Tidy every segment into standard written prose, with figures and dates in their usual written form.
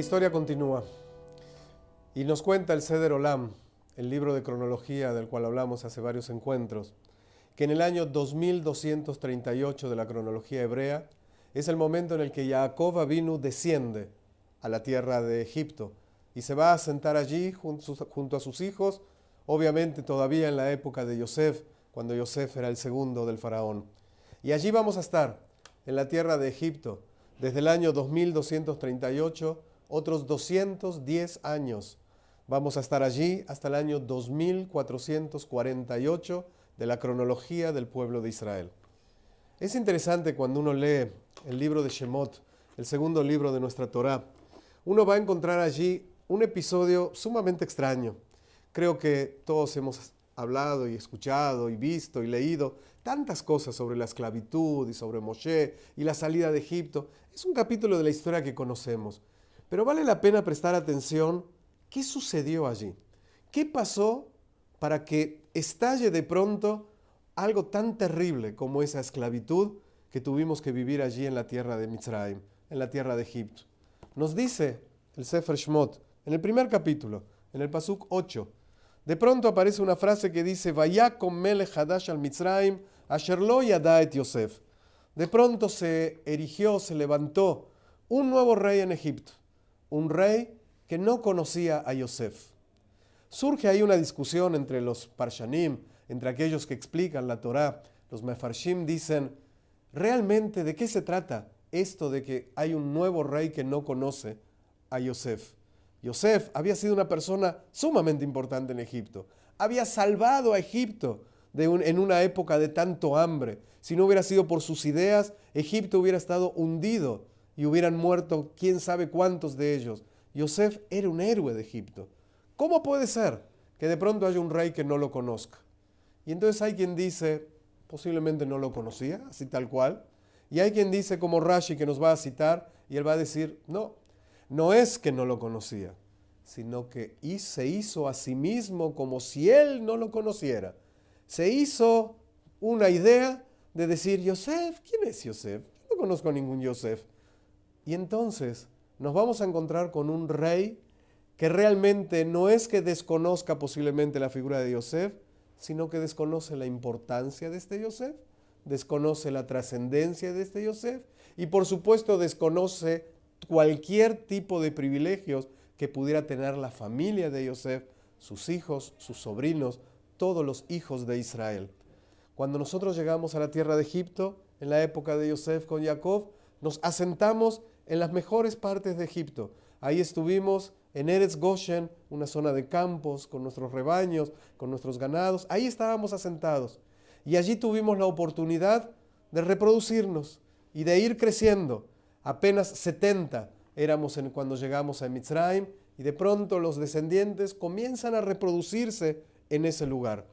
historia continúa y nos cuenta el Seder Olam, el libro de cronología del cual hablamos hace varios encuentros, que en el año 2238 de la cronología hebrea es el momento en el que Jacob Avinu desciende a la tierra de Egipto y se va a sentar allí junto a sus hijos, obviamente todavía en la época de Yosef, cuando Yosef era el segundo del faraón. Y allí vamos a estar, en la tierra de Egipto, desde el año 2238, otros 210 años. Vamos a estar allí hasta el año 2448 de la cronología del pueblo de Israel. Es interesante cuando uno lee el libro de Shemot, el segundo libro de nuestra Torá. Uno va a encontrar allí un episodio sumamente extraño. Creo que todos hemos hablado y escuchado y visto y leído tantas cosas sobre la esclavitud y sobre Moshe y la salida de Egipto. Es un capítulo de la historia que conocemos, pero vale la pena prestar atención. ¿Qué sucedió allí? ¿Qué pasó para que estalle de pronto algo tan terrible como esa esclavitud que tuvimos que vivir allí en la tierra de Mitzrayim, en la tierra de Egipto? Nos dice el Sefer Shemot, en el primer capítulo, en el Pasuk 8, de pronto aparece una frase que dice: Vayakom melech hadash al Mitzrayim, asher lo yada et Yosef. De pronto se erigió, se levantó un nuevo rey en Egipto, un rey que no conocía a Yosef. Surge ahí una discusión entre los Parshanim, entre aquellos que explican la Torá. Los Mefarshim dicen: ¿realmente de qué se trata esto de que hay un nuevo rey que no conoce a Yosef? Yosef había sido una persona sumamente importante en Egipto. Había salvado a Egipto en una época de tanto hambre. Si no hubiera sido por sus ideas, Egipto hubiera estado hundido y hubieran muerto quién sabe cuántos de ellos. Yosef era un héroe de Egipto. ¿Cómo puede ser que de pronto haya un rey que no lo conozca? Y entonces hay quien dice, posiblemente no lo conocía, así tal cual. Y hay quien dice, como Rashi, que nos va a citar, y él va a decir, no es que no lo conocía, sino que se hizo a sí mismo como si él no lo conociera. Se hizo una idea de decir: Yosef, ¿quién es Yosef? Yo no conozco a ningún Yosef. Y entonces nos vamos a encontrar con un rey que realmente no es que desconozca posiblemente la figura de Yosef, sino que desconoce la importancia de este Yosef, desconoce la trascendencia de este Yosef y por supuesto desconoce cualquier tipo de privilegios que pudiera tener la familia de Yosef, sus hijos, sus sobrinos, todos los hijos de Israel. Cuando nosotros llegamos a la tierra de Egipto, en la época de Yosef con Jacob, nos asentamos en las mejores partes de Egipto. Ahí estuvimos en Eretz Goshen, una zona de campos, con nuestros rebaños, con nuestros ganados. Ahí estábamos asentados. Y allí tuvimos la oportunidad de reproducirnos y de ir creciendo. Apenas 70 éramos cuando llegamos a Mitzrayim y de pronto los descendientes comienzan a reproducirse en ese lugar.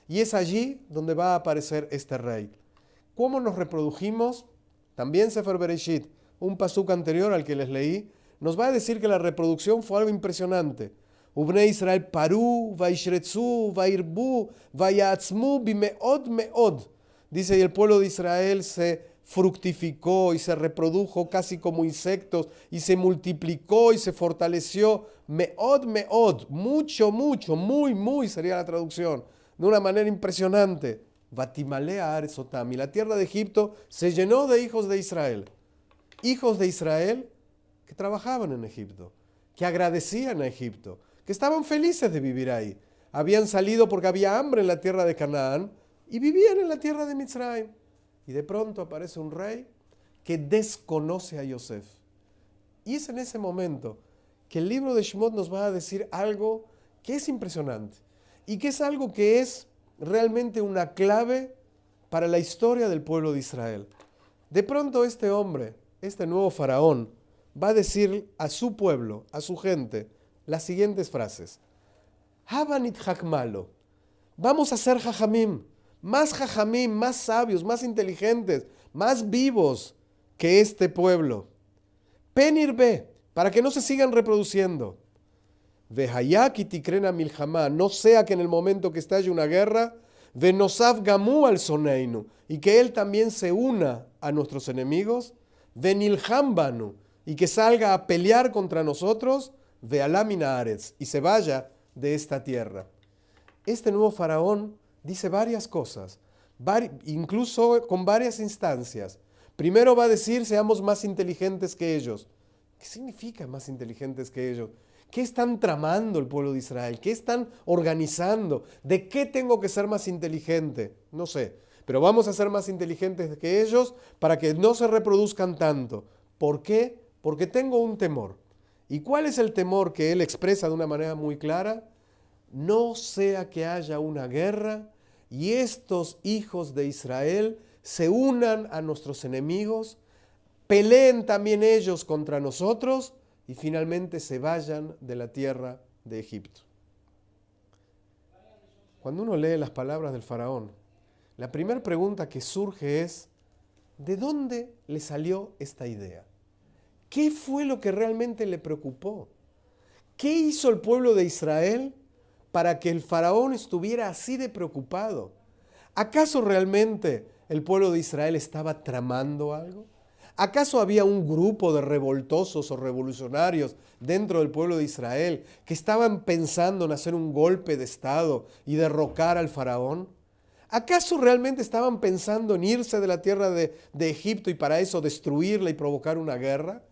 Y es allí donde va a aparecer este rey. ¿Cómo nos reprodujimos? También Sefer Bereshit, un pasuk anterior al que les leí, nos va a decir que la reproducción fue algo impresionante. Ubnei Israel paru, vaishretzu, vairbu, vayatzmu, bimeod meod. Dice, y el pueblo de Israel se fructificó y se reprodujo casi como insectos y se multiplicó y se fortaleció. Meod, meod, mucho, mucho, muy, muy sería la traducción, de una manera impresionante. Vatimalea arezotam, y la tierra de Egipto se llenó de hijos de Israel. Hijos de Israel que trabajaban en Egipto, que agradecían a Egipto, que estaban felices de vivir ahí. Habían salido porque había hambre en la tierra de Canaán y vivían en la tierra de Mitzrayim. Y de pronto aparece un rey que desconoce a Yosef. Y es en ese momento que el libro de Shemot nos va a decir algo que es impresionante y que es algo que es realmente una clave para la historia del pueblo de Israel. De pronto este hombre, este nuevo faraón, va a decir a su pueblo, a su gente, las siguientes frases. Habanit hakmalo. Vamos a ser jajamim, más sabios, más inteligentes, más vivos que este pueblo. Penirbe, para que no se sigan reproduciendo. Vehayaki tikrena milhamá, no sea que en el momento que estalle una guerra, venosaf gamu al soneinu, y que él también se una a nuestros enemigos. Venilhambanu, y que salga a pelear contra nosotros, ve'alam min haaretz, y se vaya de esta tierra. Este nuevo faraón dice varias cosas, incluso con varias instancias. Primero va a decir, seamos más inteligentes que ellos. ¿Qué significa más inteligentes que ellos? ¿Qué están tramando el pueblo de Israel? ¿Qué están organizando? ¿De qué tengo que ser más inteligente? No sé, pero vamos a ser más inteligentes que ellos para que no se reproduzcan tanto. ¿Por qué? Porque tengo un temor. ¿Y cuál es el temor que él expresa de una manera muy clara? No sea que haya una guerra y estos hijos de Israel se unan a nuestros enemigos, peleen también ellos contra nosotros y finalmente se vayan de la tierra de Egipto. Cuando uno lee las palabras del faraón, la primera pregunta que surge es, ¿de dónde le salió esta idea? ¿Qué fue lo que realmente le preocupó? ¿Qué hizo el pueblo de Israel para que el faraón estuviera así de preocupado? ¿Acaso realmente el pueblo de Israel estaba tramando algo? ¿Acaso había un grupo de revoltosos o revolucionarios dentro del pueblo de Israel que estaban pensando en hacer un golpe de estado y derrocar al faraón? ¿Acaso realmente estaban pensando en irse de la tierra de Egipto y para eso destruirla y provocar una guerra?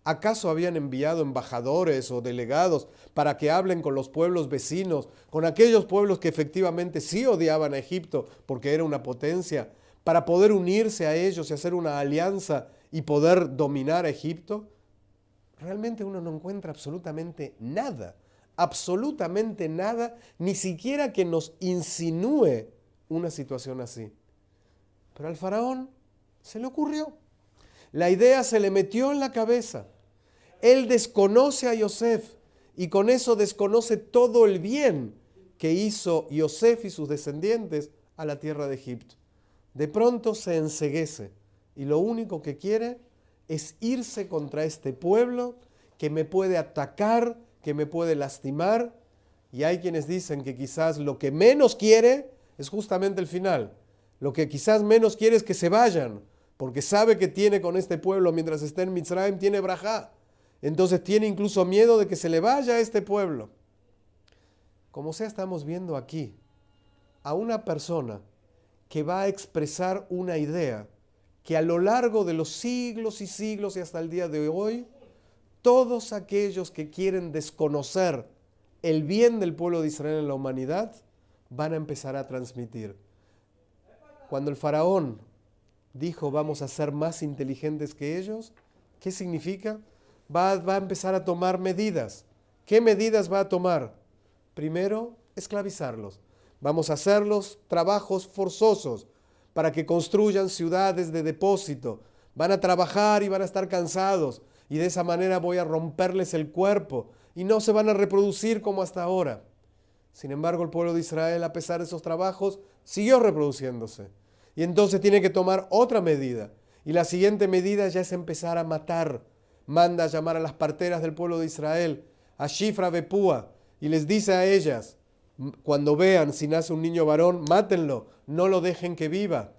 ¿Acaso habían enviado embajadores o delegados para que hablen con los pueblos vecinos, con aquellos pueblos que efectivamente sí odiaban a Egipto porque era una potencia, para poder unirse a ellos y hacer una alianza y poder dominar a Egipto? Realmente uno no encuentra absolutamente nada, ni siquiera que nos insinúe una situación así. Pero al faraón se le ocurrió. La idea se le metió en la cabeza. Él desconoce a Yosef y con eso desconoce todo el bien que hizo Yosef y sus descendientes a la tierra de Egipto. De pronto se enceguece y lo único que quiere es irse contra este pueblo que me puede atacar, que me puede lastimar. Y hay quienes dicen que quizás lo que menos quiere es justamente el final. Lo que quizás menos quiere es que se vayan, porque sabe que tiene con este pueblo mientras esté en Mitzrayim, tiene brajá. Entonces tiene incluso miedo de que se le vaya a este pueblo. Como sea, estamos viendo aquí a una persona que va a expresar una idea que a lo largo de los siglos y siglos y hasta el día de hoy, todos aquellos que quieren desconocer el bien del pueblo de Israel en la humanidad van a empezar a transmitir. Cuando el faraón dijo vamos a ser más inteligentes que ellos, ¿qué significa? Va a empezar a tomar medidas. ¿Qué medidas va a tomar? Primero, esclavizarlos. Vamos a hacerlos trabajos forzosos para que construyan ciudades de depósito. Van a trabajar y van a estar cansados y de esa manera voy a romperles el cuerpo y no se van a reproducir como hasta ahora. Sin embargo, el pueblo de Israel, a pesar de esos trabajos, siguió reproduciéndose. Y entonces tiene que tomar otra medida. Y la siguiente medida ya es empezar a matar. Manda a llamar a las parteras del pueblo de Israel, a Shifra Bepúa, y les dice a ellas, cuando vean si nace un niño varón, mátenlo, no lo dejen que viva.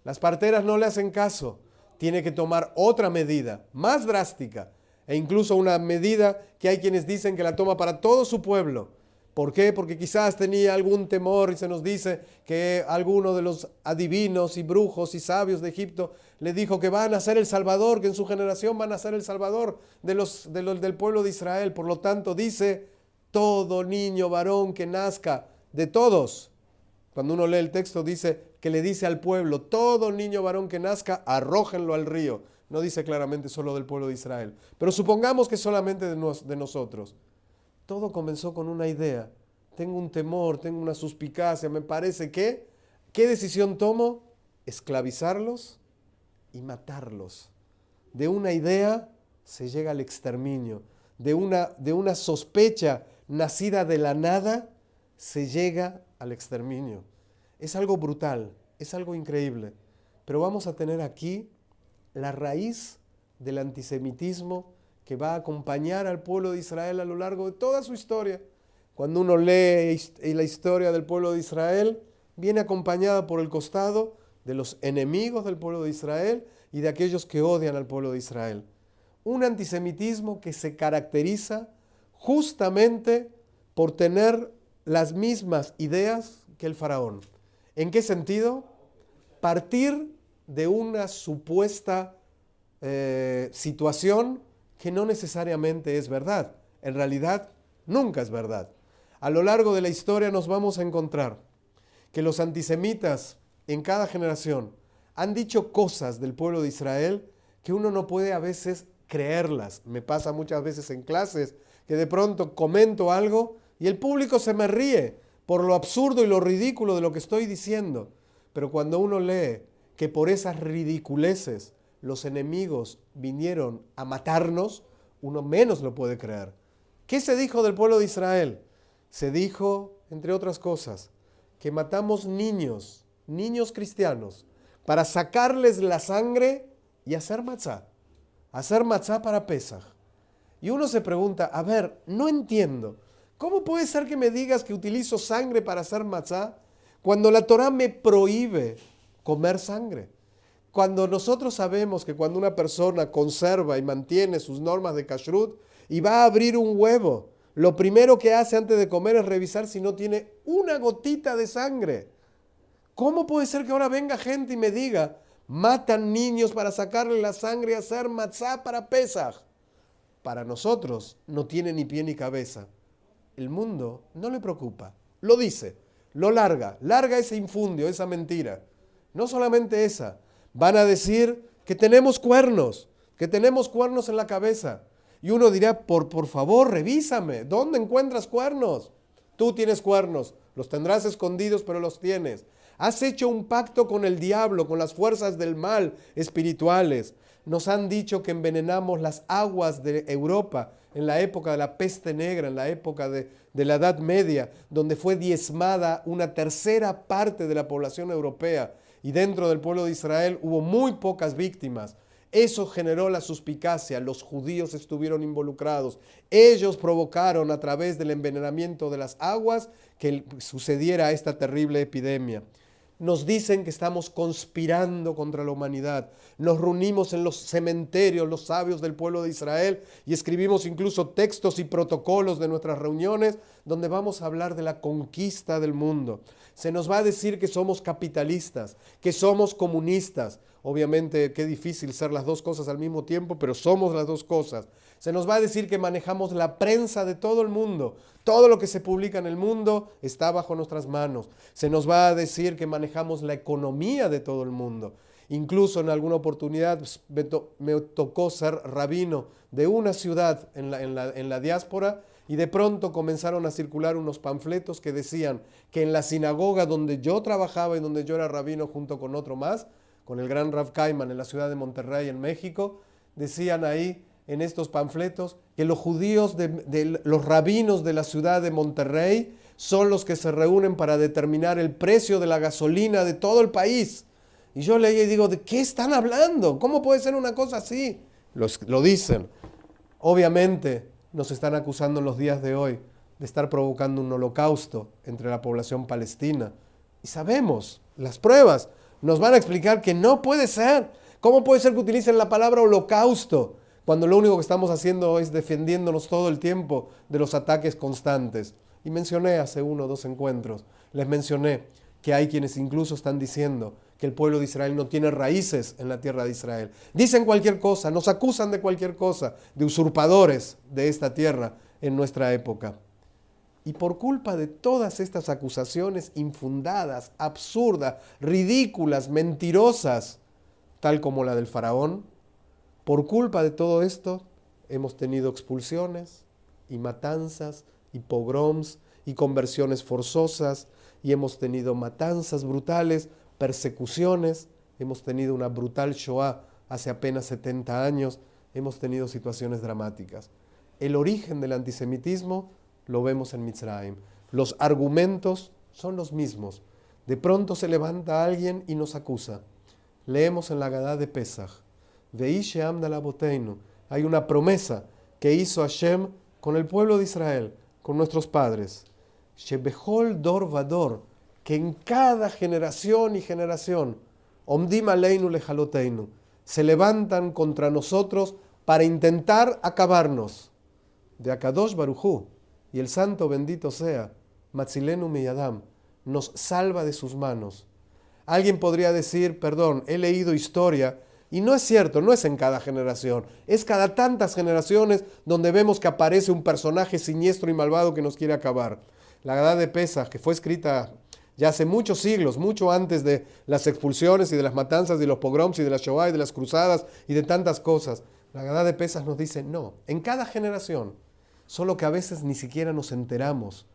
Las parteras no le hacen caso. Tiene que tomar otra medida, más drástica, e incluso una medida que hay quienes dicen que la toma para todo su pueblo. ¿Por qué? Porque quizás tenía algún temor y se nos dice que alguno de los adivinos y brujos y sabios de Egipto le dijo que van a ser el Salvador, que en su generación van a ser el Salvador del pueblo de Israel. Por lo tanto dice, todo niño varón que nazca, de todos. Cuando uno lee el texto dice que le dice al pueblo, todo niño varón que nazca, arrójenlo al río. No dice claramente solo del pueblo de Israel, pero supongamos que solamente de nosotros. Todo comenzó con una idea. Tengo un temor, tengo una suspicacia, me parece que, ¿qué decisión tomo? Esclavizarlos y matarlos. De una idea se llega al exterminio. De una sospecha nacida de la nada se llega al exterminio. Es algo brutal, es algo increíble. Pero vamos a tener aquí la raíz del antisemitismo que va a acompañar al pueblo de Israel a lo largo de toda su historia. Cuando uno lee la historia del pueblo de Israel, viene acompañada por el costado de los enemigos del pueblo de Israel y de aquellos que odian al pueblo de Israel. un antisemitismo que se caracteriza justamente por tener las mismas ideas que el faraón. ¿En qué sentido? Partir de una supuesta situación que no necesariamente es verdad. En realidad, nunca es verdad. A lo largo de la historia nos vamos a encontrar que los antisemitas en cada generación han dicho cosas del pueblo de Israel que uno no puede a veces creerlas. Me pasa muchas veces en clases que de pronto comento algo y el público se me ríe por lo absurdo y lo ridículo de lo que estoy diciendo. Pero cuando uno lee que por esas ridiculeces los enemigos vinieron a matarnos, uno menos lo puede creer. ¿Qué se dijo del pueblo de Israel? Se dijo, entre otras cosas, que matamos niños cristianos, para sacarles la sangre y hacer matzá para Pesaj. Y uno se pregunta, a ver, no entiendo, ¿cómo puede ser que me digas que utilizo sangre para hacer matzá cuando la Torá me prohíbe comer sangre? Cuando nosotros sabemos que cuando una persona conserva y mantiene sus normas de kashrut y va a abrir un huevo, lo primero que hace antes de comer es revisar si no tiene una gotita de sangre. ¿Cómo puede ser que ahora venga gente y me diga, matan niños para sacarle la sangre y hacer matzá para Pesaj? Para nosotros no tiene ni pie ni cabeza. El mundo no le preocupa. Lo dice, lo larga ese infundio, esa mentira. No solamente esa. Van a decir que tenemos cuernos en la cabeza. Y uno dirá, por favor, revísame. ¿Dónde encuentras cuernos? Tú tienes cuernos. Los tendrás escondidos, pero los tienes. Has hecho un pacto con el diablo, con las fuerzas del mal espirituales. Nos han dicho que envenenamos las aguas de Europa en la época de la peste negra, en la época de la Edad Media, donde fue diezmada una tercera parte de la población europea. Y dentro del pueblo de Israel hubo muy pocas víctimas. Eso generó la suspicacia, los judíos estuvieron involucrados. Ellos provocaron a través del envenenamiento de las aguas que sucediera esta terrible epidemia. Nos dicen que estamos conspirando contra la humanidad. Nos reunimos en los cementerios, los sabios del pueblo de Israel, y escribimos incluso textos y protocolos de nuestras reuniones donde vamos a hablar de la conquista del mundo. Se nos va a decir que somos capitalistas, que somos comunistas. Obviamente, qué difícil ser las dos cosas al mismo tiempo, pero somos las dos cosas. Se nos va a decir que manejamos la prensa de todo el mundo. Todo lo que se publica en el mundo está bajo nuestras manos. Se nos va a decir que manejamos la economía de todo el mundo. Incluso en alguna oportunidad me tocó ser rabino de una ciudad en la diáspora, y de pronto comenzaron a circular unos panfletos que decían que en la sinagoga donde yo trabajaba y donde yo era rabino junto con otro más, con el gran Rav Kaiman en la ciudad de Monterrey, en México, decían ahí en estos panfletos que los judíos, los rabinos de la ciudad de Monterrey son los que se reúnen para determinar el precio de la gasolina de todo el país. Y yo leía y digo, ¿de qué están hablando? ¿Cómo puede ser una cosa así? Lo dicen. Obviamente nos están acusando en los días de hoy de estar provocando un holocausto entre la población palestina. Y sabemos, las pruebas nos van a explicar que no puede ser. ¿Cómo puede ser que utilicen la palabra holocausto cuando lo único que estamos haciendo es defendiéndonos todo el tiempo de los ataques constantes? Y mencioné hace 1 o 2 encuentros, les mencioné que hay quienes incluso están diciendo que el pueblo de Israel no tiene raíces en la tierra de Israel. Dicen cualquier cosa, nos acusan de cualquier cosa, de usurpadores de esta tierra en nuestra época. Y por culpa de todas estas acusaciones infundadas, absurdas, ridículas, mentirosas, tal como la del faraón, por culpa de todo esto hemos tenido expulsiones y matanzas y pogroms y conversiones forzosas, y hemos tenido matanzas brutales, persecuciones, hemos tenido una brutal Shoah hace apenas 70 años, hemos tenido situaciones dramáticas. El origen del antisemitismo lo vemos en Mitzrayim. Los argumentos son los mismos. De pronto se levanta alguien y nos acusa. Leemos en la Agadá de Pesaj, Veí she'am dalaboteinu. Hay una promesa que hizo Hashem con el pueblo de Israel, con nuestros padres. Shebechol dor vador, que en cada generación y generación, omdim aleinu lejaloteinu, se levantan contra nosotros para intentar acabarnos. De Akadosh Baruj Hu, y el santo bendito sea, Matzilenu Miyadam, nos salva de sus manos. Alguien podría decir, perdón, he leído historia, y no es cierto, no es en cada generación, es cada tantas generaciones donde vemos que aparece un personaje siniestro y malvado que nos quiere acabar. La Haggadah de Pesach, que fue escrita ya hace muchos siglos, mucho antes de las expulsiones y de las matanzas, de los pogroms y de la Shoah y de las cruzadas y de tantas cosas. La Haggadah de Pesach nos dice, no, en cada generación, solo que a veces ni siquiera nos enteramos.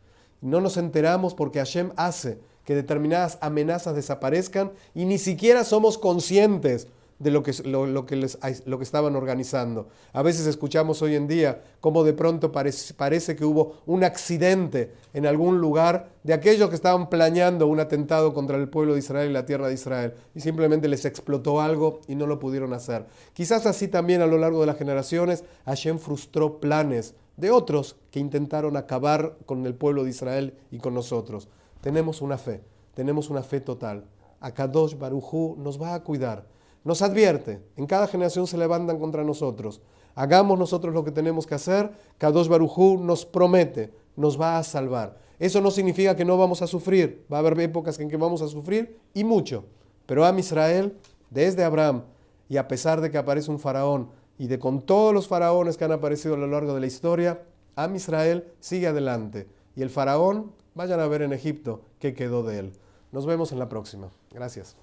No nos enteramos porque Hashem hace que determinadas amenazas desaparezcan y ni siquiera somos conscientes de lo que estaban organizando. A veces escuchamos hoy en día cómo de pronto parece que hubo un accidente en algún lugar de aquellos que estaban planeando un atentado contra el pueblo de Israel y la tierra de Israel, y simplemente les explotó algo y no lo pudieron hacer. Quizás así también a lo largo de las generaciones Hashem frustró planes de otros que intentaron acabar con el pueblo de Israel y con nosotros. Tenemos una fe total. Akadosh Baruj Hu nos va a cuidar. Nos advierte, en cada generación se levantan contra nosotros. Hagamos nosotros lo que tenemos que hacer. Kadosh Baruj Hu nos promete, nos va a salvar. Eso no significa que no vamos a sufrir. Va a haber épocas en que vamos a sufrir y mucho. Pero Am Israel, desde Abraham, y a pesar de que aparece un faraón, y de con todos los faraones que han aparecido a lo largo de la historia, Am Israel sigue adelante. Y el faraón, vayan a ver en Egipto qué quedó de él. Nos vemos en la próxima. Gracias.